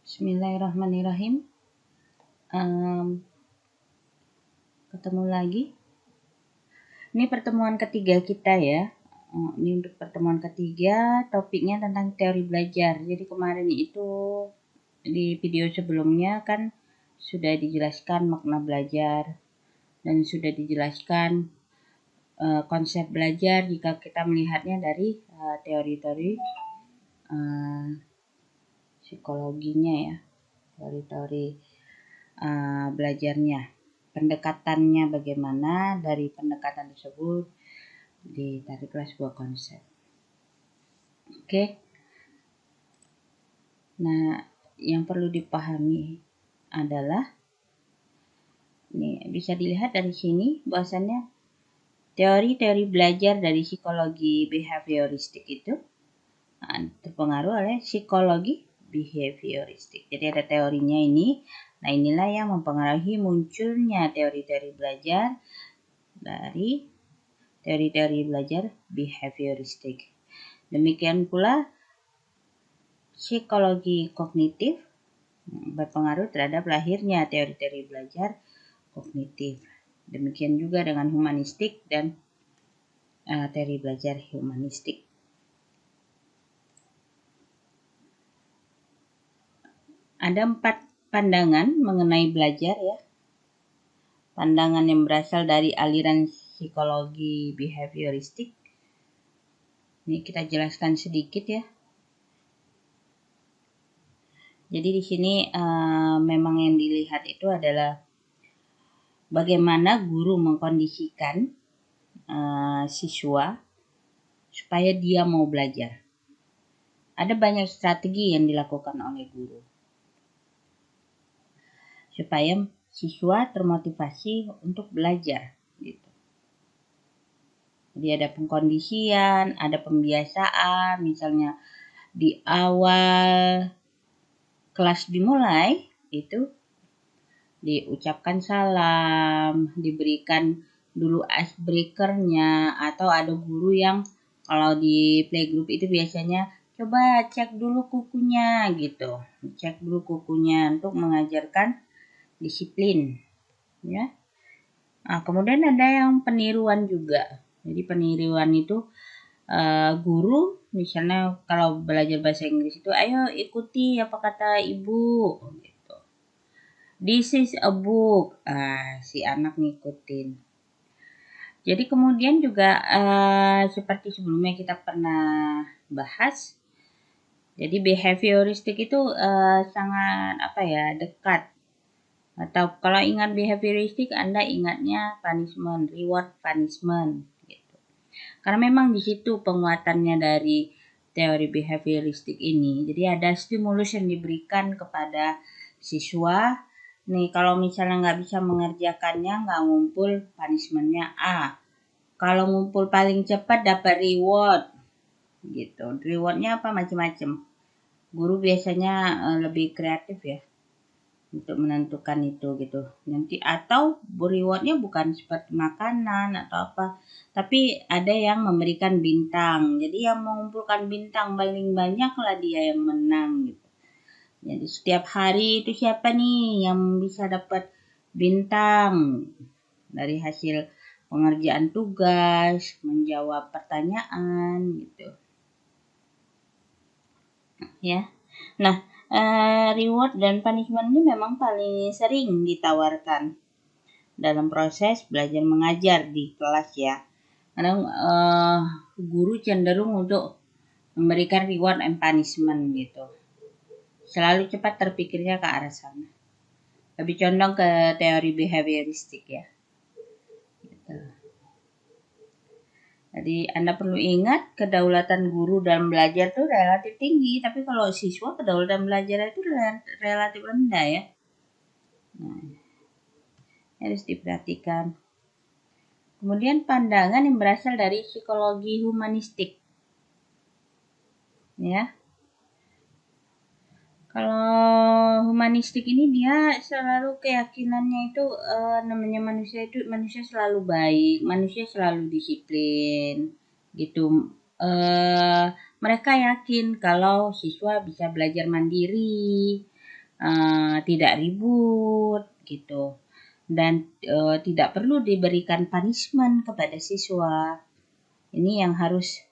Bismillahirrahmanirrahim. Ketemu lagi. Ini pertemuan ketiga kita ya. Ini untuk pertemuan ketiga, topiknya tentang teori belajar. Jadi kemarin itu di video sebelumnya kan sudah dijelaskan makna belajar dan sudah dijelaskan konsep belajar jika kita melihatnya dari teori-teori psikologinya ya, teori-teori belajarnya, pendekatannya bagaimana, dari pendekatan tersebut ditariklah sebuah konsep. Oke. Nah, yang perlu dipahami adalah ini bisa dilihat dari sini bahwasannya teori-teori belajar dari psikologi behavioristik itu terpengaruh oleh psikologi behavioristik. Jadi ada teorinya ini. Nah, inilah yang mempengaruhi munculnya teori-teori belajar dari teori-teori belajar behavioristik. Demikian pula psikologi kognitif berpengaruh terhadap lahirnya teori-teori belajar kognitif. Demikian juga dengan humanistik dan teori belajar humanistik. Ada 4 pandangan mengenai belajar ya. Pandangan yang berasal dari aliran psikologi behavioristik. Ini kita jelaskan sedikit ya. Jadi di sini memang yang dilihat itu adalah bagaimana guru mengkondisikan siswa supaya dia mau belajar. Ada banyak strategi yang dilakukan oleh guru supaya siswa termotivasi untuk belajar gitu. Jadi ada pengkondisian, ada pembiasaan, misalnya di awal kelas dimulai itu diucapkan salam, diberikan dulu icebreaker-nya, atau ada guru yang kalau di playgroup itu biasanya coba cek dulu kukunya gitu. Cek dulu kukunya untuk mengajarkan disiplin ya. Nah, kemudian ada yang peniruan juga. Jadi peniruan itu guru misalnya kalau belajar bahasa Inggris itu ayo ikuti apa kata ibu gitu. This is a book. Si anak ngikutin. Jadi kemudian juga seperti sebelumnya kita pernah bahas. Jadi behavioristik itu sangat dekat. Atau kalau ingat behavioristik, Anda ingatnya punishment, reward punishment gitu. Karena memang di situ penguatannya dari teori behavioristik ini. Jadi ada stimulus yang diberikan kepada siswa. Nih kalau misalnya nggak bisa mengerjakannya, nggak ngumpul, punishmentnya A. Kalau ngumpul paling cepat dapat reward gitu. Rewardnya apa macam-macam. Guru biasanya lebih kreatif ya untuk menentukan itu gitu. Nanti atau rewardnya bukan seperti makanan atau apa, tapi ada yang memberikan bintang. Jadi yang mengumpulkan bintang paling banyak lah dia yang menang gitu. Jadi setiap hari itu siapa nih yang bisa dapat bintang dari hasil pengerjaan tugas, menjawab pertanyaan gitu. Ya. Nah, reward dan punishment ini memang paling sering ditawarkan dalam proses belajar mengajar di kelas ya. Kadang guru cenderung untuk memberikan reward and punishment gitu. Selalu cepat terpikirnya ke arah sana. Lebih condong ke teori behavioristik ya. Gitu. Jadi Anda perlu ingat kedaulatan guru dalam belajar itu relatif tinggi, tapi kalau siswa kedaulatan belajar itu relatif rendah ya. Nah, harus diperhatikan. Kemudian pandangan yang berasal dari psikologi humanistik. Ya. Kalau humanistik ini dia selalu keyakinannya itu namanya manusia selalu baik, manusia selalu disiplin gitu. Mereka yakin kalau siswa bisa belajar mandiri, tidak ribut gitu, dan tidak perlu diberikan punishment kepada siswa. Ini yang harus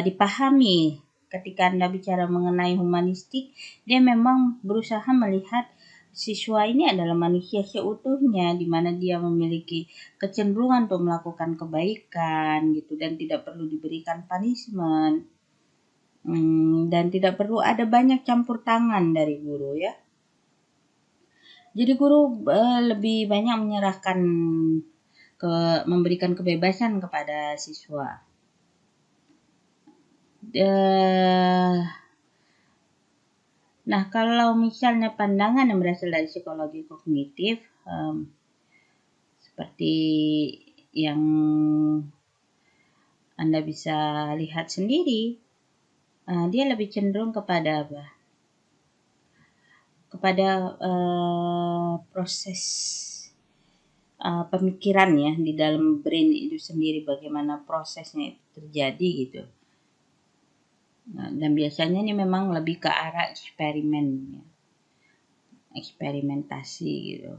dipahami ketika Anda bicara mengenai humanistik. Dia memang berusaha melihat siswa ini adalah manusia seutuhnya, di mana dia memiliki kecenderungan untuk melakukan kebaikan gitu, dan tidak perlu diberikan punishment, dan tidak perlu ada banyak campur tangan dari guru ya. Jadi guru lebih banyak menyerahkan memberikan kebebasan kepada siswa. Nah, kalau misalnya pandangan yang berasal dari psikologi kognitif, seperti yang Anda bisa lihat sendiri, dia lebih cenderung kepada apa? Kepada proses pemikiran ya di dalam brain itu sendiri, bagaimana prosesnya itu terjadi gitu. Nah, dan biasanya ini memang lebih ke arah eksperimentasi gitu.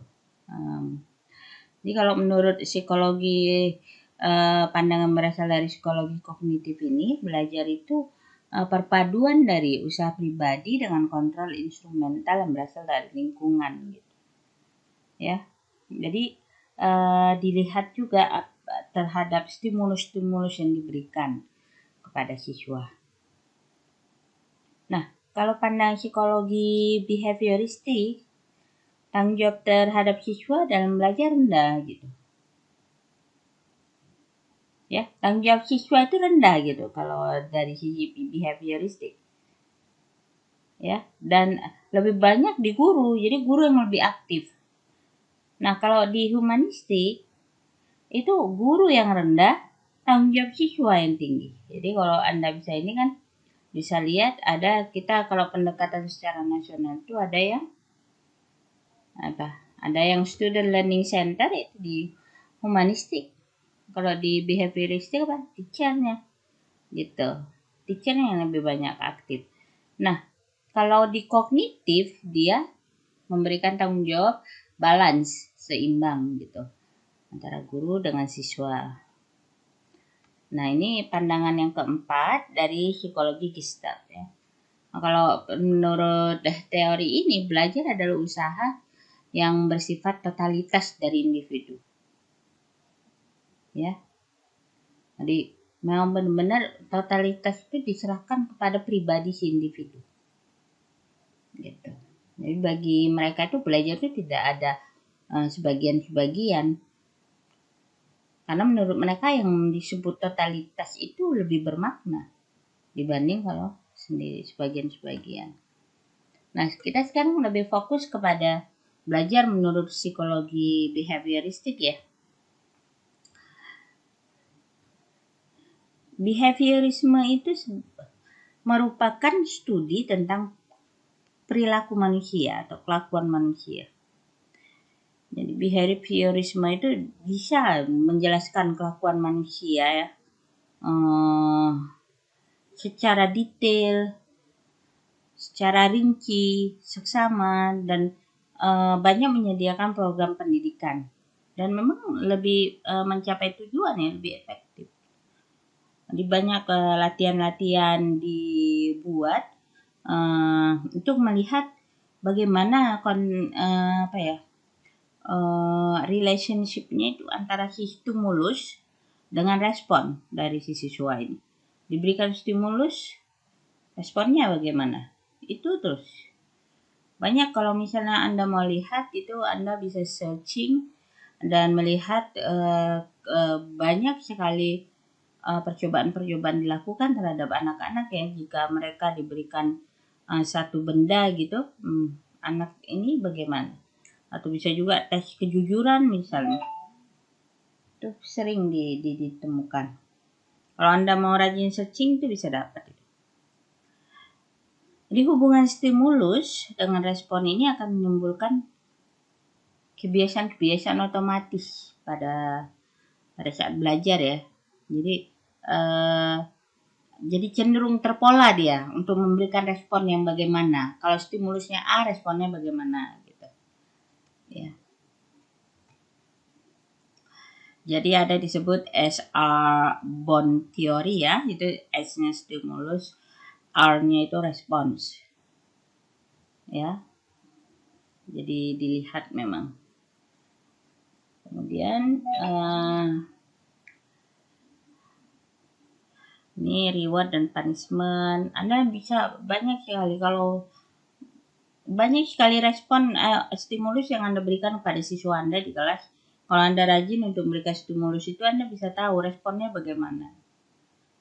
Jadi kalau menurut psikologi, pandangan berasal dari psikologi kognitif ini, belajar itu perpaduan dari usaha pribadi dengan kontrol instrumental yang berasal dari lingkungan gitu. Ya. Jadi dilihat juga terhadap stimulus-stimulus yang diberikan kepada siswa. Nah, kalau pandang psikologi behavioristik, tanggung jawab terhadap siswa dalam belajar rendah gitu. Ya, tanggung jawab siswa itu rendah gitu kalau dari sisi behavioristik. Ya, dan lebih banyak di guru, jadi guru yang lebih aktif. Nah, kalau di humanistik itu guru yang rendah, tanggung jawab siswa yang tinggi. Jadi kalau Anda bisa ini kan bisa lihat ada kita kalau pendekatan secara nasional itu ada yang apa? Ada yang student learning center itu di humanistik. Kalau di behavioristik apa? Teachernya gitu. Teachernya yang lebih banyak aktif. Nah, kalau di kognitif dia memberikan tanggung jawab balance, seimbang gitu antara guru dengan siswa. Nah, ini pandangan yang keempat dari psikologi Gestalt ya. Nah, kalau menurut teori ini, belajar adalah usaha yang bersifat totalitas dari individu. Ya. Jadi, memang benar-benar totalitas itu diserahkan kepada pribadi si individu. Gitu. Jadi bagi mereka itu belajar itu tidak ada sebagian-sebagian. Karena menurut mereka yang disebut totalitas itu lebih bermakna dibanding kalau sendiri sebagian-sebagian. Nah, kita sekarang lebih fokus kepada belajar menurut psikologi behavioristik ya. Behaviorisme itu merupakan studi tentang perilaku manusia atau kelakuan manusia. Jadi behaviorisme itu bisa menjelaskan kelakuan manusia ya, secara detail, secara rinci, seksama, dan banyak menyediakan program pendidikan. Dan memang lebih mencapai tujuan yang lebih efektif. Di banyak latihan-latihan dibuat untuk melihat bagaimana relationship-nya itu antara si stimulus dengan respon dari si siswa ini. Diberikan stimulus, responnya bagaimana? Itu terus. Banyak kalau misalnya Anda mau lihat itu Anda bisa searching dan melihat banyak sekali percobaan-percobaan dilakukan terhadap anak-anak ya. Jika mereka diberikan satu benda gitu, anak ini bagaimana? Atau bisa juga tes kejujuran misalnya. Itu sering ditemukan. Kalau Anda mau rajin searching itu bisa dapat. Jadi hubungan stimulus dengan respon ini akan menimbulkan kebiasaan-kebiasaan otomatis pada saat belajar ya. Jadi Jadi cenderung terpola dia untuk memberikan respon yang bagaimana. Kalau stimulusnya A, responnya bagaimana gitu. Ya. Jadi ada disebut SR bond theory ya, itu S-nya stimulus, R-nya itu respons. Ya. Jadi dilihat memang. Kemudian ini reward dan punishment. Anda bisa banyak sekali respon stimulus yang Anda berikan kepada siswa Anda di kelas. Kalau Anda rajin untuk memberikan stimulus itu, Anda bisa tahu responnya bagaimana.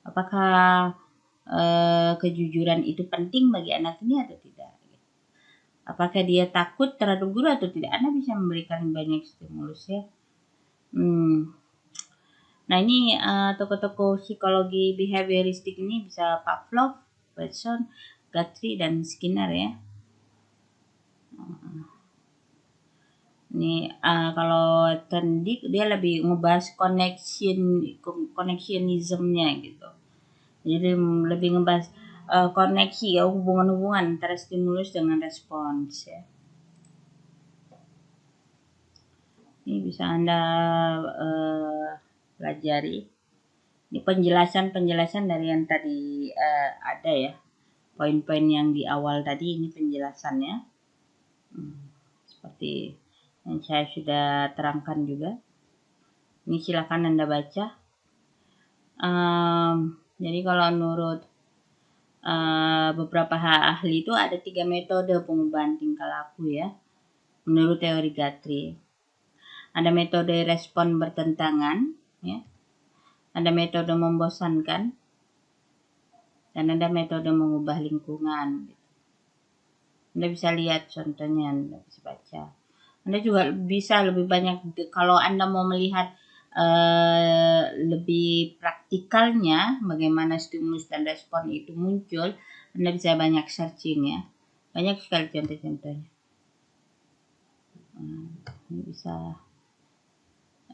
Apakah kejujuran itu penting bagi anak ini atau tidak. Apakah dia takut terhadap guru atau tidak. Anda bisa memberikan banyak stimulus ya. Nah ini tokoh-tokoh psikologi behavioristik ini bisa Pavlov, Watson, Guthrie, dan Skinner ya. Ini kalau Tendik dia lebih ngebahas connectionismnya gitu. Jadi lebih ngebahas koneksi ya, hubungan-hubungan antara stimulus dengan respons ya. Ini bisa Anda pelajari. Ini penjelasan dari yang tadi ada ya. Poin-poin yang di awal tadi ini penjelasannya. Seperti yang saya sudah terangkan juga. Ini silakan Anda baca. Jadi kalau menurut beberapa ahli itu ada 3 metode pengubahan tingkah laku ya. Menurut teori Guthrie. Ada metode respon bertentangan ya. Ada metode membosankan. Dan ada metode mengubah lingkungan. Anda bisa lihat contohnya, Anda bisa baca. Anda juga bisa lebih banyak kalau Anda mau melihat lebih praktikalnya bagaimana stimulus dan respon itu muncul, Anda bisa banyak searching ya. Banyak sekali contoh-contohnya.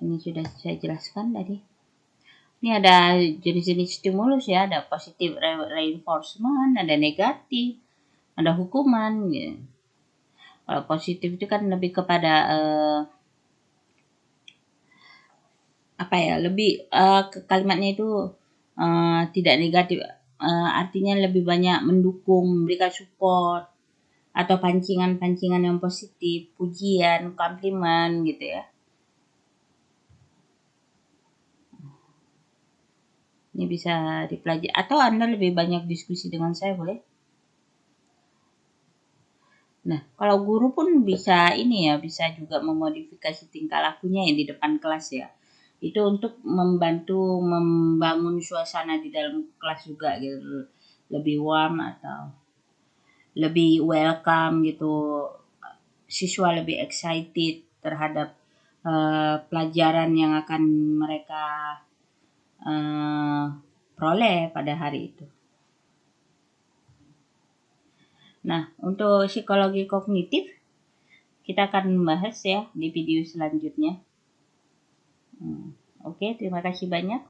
Ini sudah saya jelaskan tadi. Ini ada jenis-jenis stimulus ya, ada positive reinforcement, ada negatif, ada hukuman ya. Kalau positif itu kan lebih kepada kalimatnya itu tidak negatif, artinya lebih banyak mendukung, memberikan support atau pancingan-pancingan yang positif, pujian, komplimen gitu ya. Ini bisa dipelajari atau Anda lebih banyak diskusi dengan saya boleh. Nah, kalau guru pun bisa bisa juga memodifikasi tingkah lakunya yang di depan kelas ya. Itu untuk membantu membangun suasana di dalam kelas juga gitu. Lebih warm atau lebih welcome gitu. Siswa lebih excited terhadap pelajaran yang akan mereka peroleh pada hari itu. Nah, untuk psikologi kognitif kita akan membahas ya di video selanjutnya. Oke, terima kasih banyak.